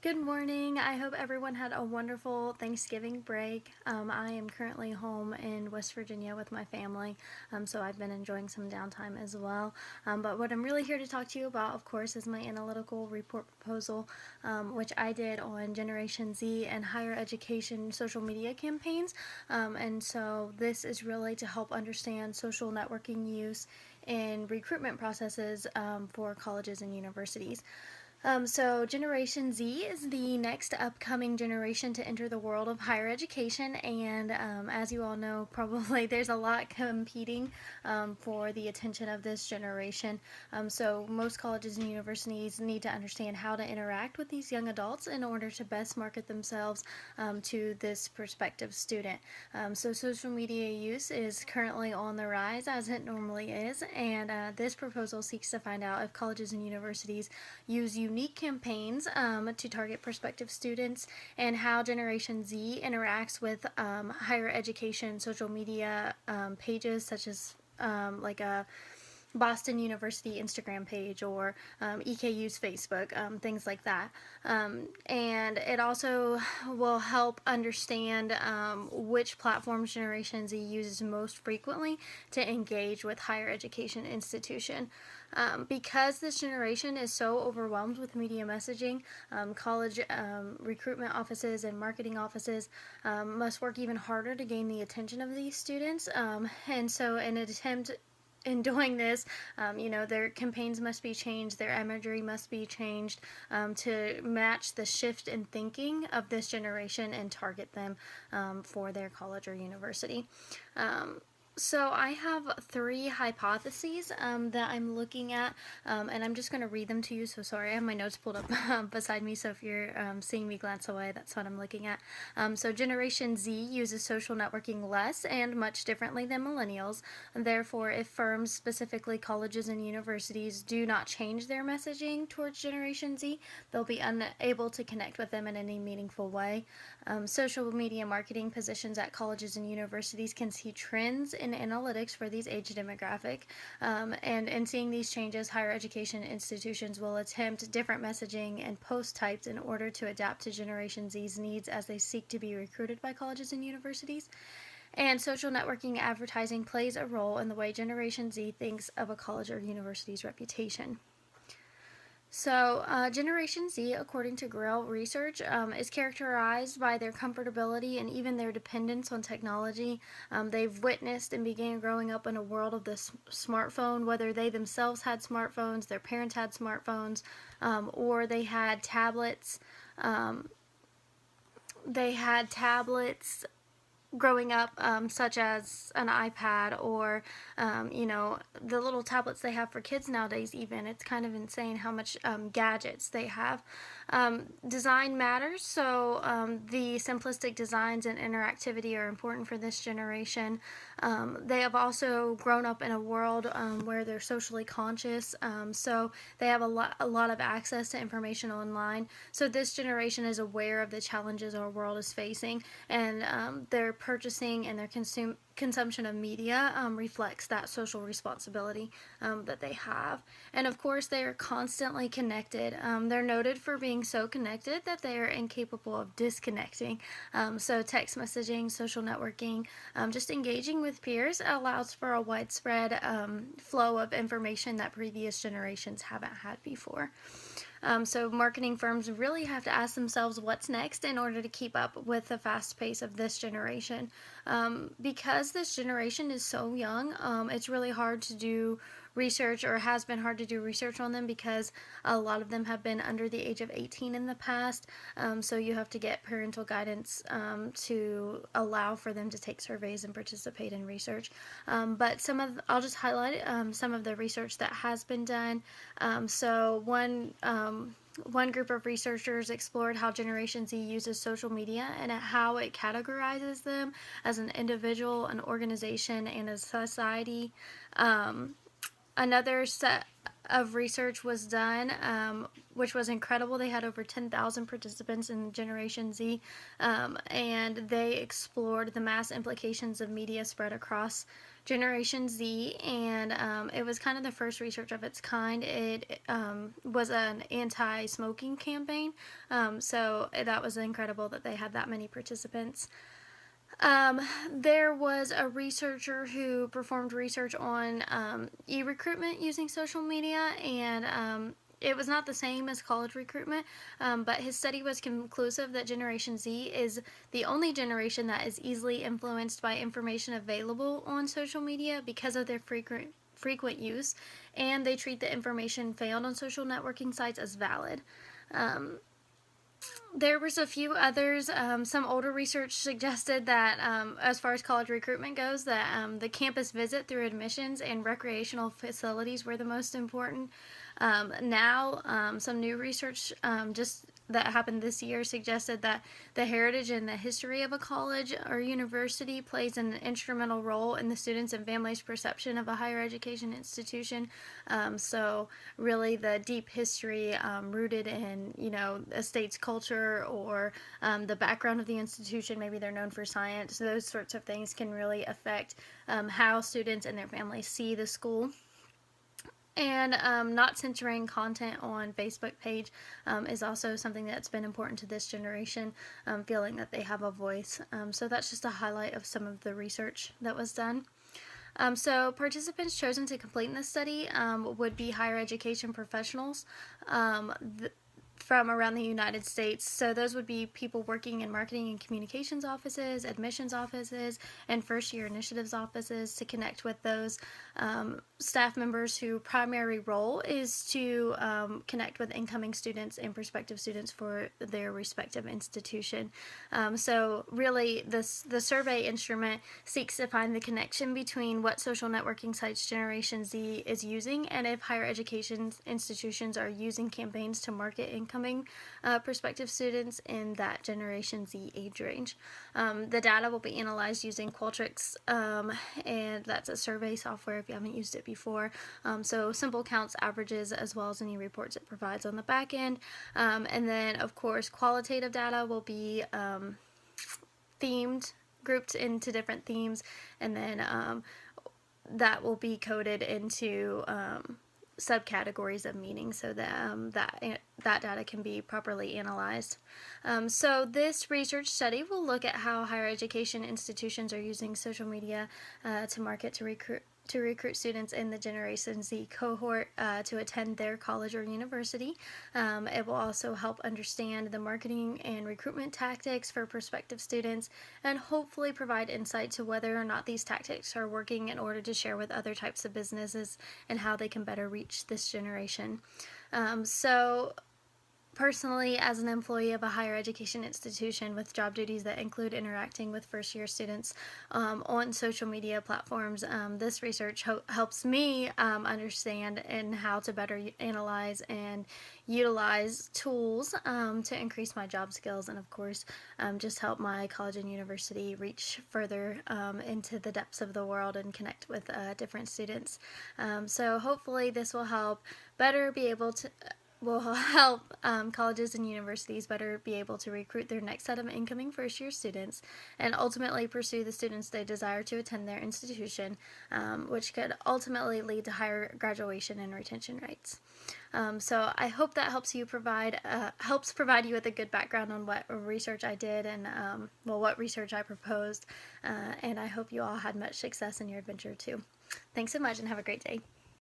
Good morning. I hope everyone had a wonderful Thanksgiving break. I am currently home in West Virginia with my family, so I've been enjoying some downtime as well. But what I'm really here to talk to you about, of course, is my analytical report proposal, which I did on Generation Z and higher education social media campaigns. And so this is really to help understand social networking use in recruitment processes for colleges and universities. So Generation Z is the next upcoming generation to enter the world of higher education, and as you all know, probably there's a lot competing for the attention of this generation. So most colleges and universities need to understand how to interact with these young adults in order to best market themselves to this prospective student. So social media use is currently on the rise, as it normally is, and this proposal seeks to find out if colleges and universities use unique campaigns to target prospective students, and how Generation Z interacts with higher education social media pages such as like a Boston University Instagram page or EKU's Facebook, things like that. And it also will help understand which platforms Generation Z uses most frequently to engage with higher education institution. Because this generation is so overwhelmed with media messaging, college recruitment offices and marketing offices must work even harder to gain the attention of these students. And so, in doing this, their campaigns must be changed, their imagery must be changed to match the shift in thinking of this generation and target them for their college or university. So I have three hypotheses that I'm looking at, and I'm just going to read them to you. So sorry, I have my notes pulled up beside me, so if you're seeing me glance away, that's what I'm looking at. So Generation Z uses social networking less and much differently than millennials. Therefore, if firms, specifically colleges and universities, do not change their messaging towards Generation Z, they'll be unable to connect with them in any meaningful way. Social media marketing positions at colleges and universities can see trends in analytics for these age demographic, and in seeing these changes, higher education institutions will attempt different messaging and post types in order to adapt to Generation Z's needs as they seek to be recruited by colleges and universities. And social networking advertising plays a role in the way Generation Z thinks of a college or university's reputation. So, Generation Z, according to Grail Research, is characterized by their comfortability and even their dependence on technology. They've witnessed and began growing up in a world of the smartphone, whether they themselves had smartphones, their parents had smartphones, or they had tablets. They had tablets growing up, such as an iPad or, the little tablets they have for kids nowadays, even. It's kind of insane how much gadgets they have. Design matters, so the simplistic designs and interactivity are important for this generation. They have also grown up in a world where they're socially conscious, so they have a lot of access to information online. So this generation is aware of the challenges our world is facing, and their purchasing and their consumption of media reflects that social responsibility that they have. And of course, they are constantly connected. They're noted for being so connected that they are incapable of disconnecting. So text messaging, social networking, just engaging with peers allows for a widespread flow of information that previous generations haven't had before. So marketing firms really have to ask themselves what's next in order to keep up with the fast pace of this generation. Because this generation is so young, it's really hard to do research, or has been hard to do research on them, because a lot of them have been under the age of 18 in the past. So you have to get parental guidance to allow for them to take surveys and participate in research. But I'll just highlight some of the research that has been done. So one group of researchers explored how Generation Z uses social media and how it categorizes them as an individual, an organization, and a society. Another set of research was done, which was incredible. They had over 10,000 participants in Generation Z, and they explored the mass implications of media spread across Generation Z, and it was kind of the first research of its kind. It was an anti-smoking campaign, so that was incredible that they had that many participants. There was a researcher who performed research on e-recruitment using social media, and it was not the same as college recruitment, but his study was conclusive that Generation Z is the only generation that is easily influenced by information available on social media because of their frequent use, and they treat the information found on social networking sites as valid. There was a few others. Some older research suggested that, as far as college recruitment goes, that the campus visit through admissions and recreational facilities were the most important. Now, some new research just that happened this year suggested that the heritage and the history of a college or university plays an instrumental role in the students' and families' perception of a higher education institution. So, really, the deep history rooted in, a state's culture or the background of the institution. Maybe they're known for science. Those sorts of things can really affect how students and their families see the school. And not censoring content on Facebook page is also something that's been important to this generation, feeling that they have a voice. So that's just a highlight of some of the research that was done. So participants chosen to complete in this study would be higher education professionals. From around the United States. So those would be people working in marketing and communications offices, admissions offices, and first year initiatives offices to connect with those staff members whose primary role is to connect with incoming students and prospective students for their respective institution. So really the survey instrument seeks to find the connection between what social networking sites Generation Z is using and if higher education institutions are using campaigns to market incoming prospective students in that Generation Z age range. The data will be analyzed using Qualtrics, and that's a survey software if you haven't used it before. So simple counts, averages, as well as any reports it provides on the back end. And then, of course, qualitative data will be themed, grouped into different themes, and then that will be coded into subcategories of meaning so that that data can be properly analyzed. So this research study will look at how higher education institutions are using social media to market to recruit students in the Generation Z cohort to attend their college or university. It will also help understand the marketing and recruitment tactics for prospective students and hopefully provide insight to whether or not these tactics are working in order to share with other types of businesses and how they can better reach this generation. So personally, as an employee of a higher education institution with job duties that include interacting with first year students on social media platforms, this research helps me understand and how to better analyze and utilize tools to increase my job skills and, of course, just help my college and university reach further into the depths of the world and connect with different students. So hopefully this will help better be able to will help colleges and universities better be able to recruit their next set of incoming first-year students and ultimately pursue the students they desire to attend their institution, which could ultimately lead to higher graduation and retention rates. So I hope that helps provide you with a good background on what research I did and what research I proposed, and I hope you all had much success in your adventure too. Thanks so much and have a great day.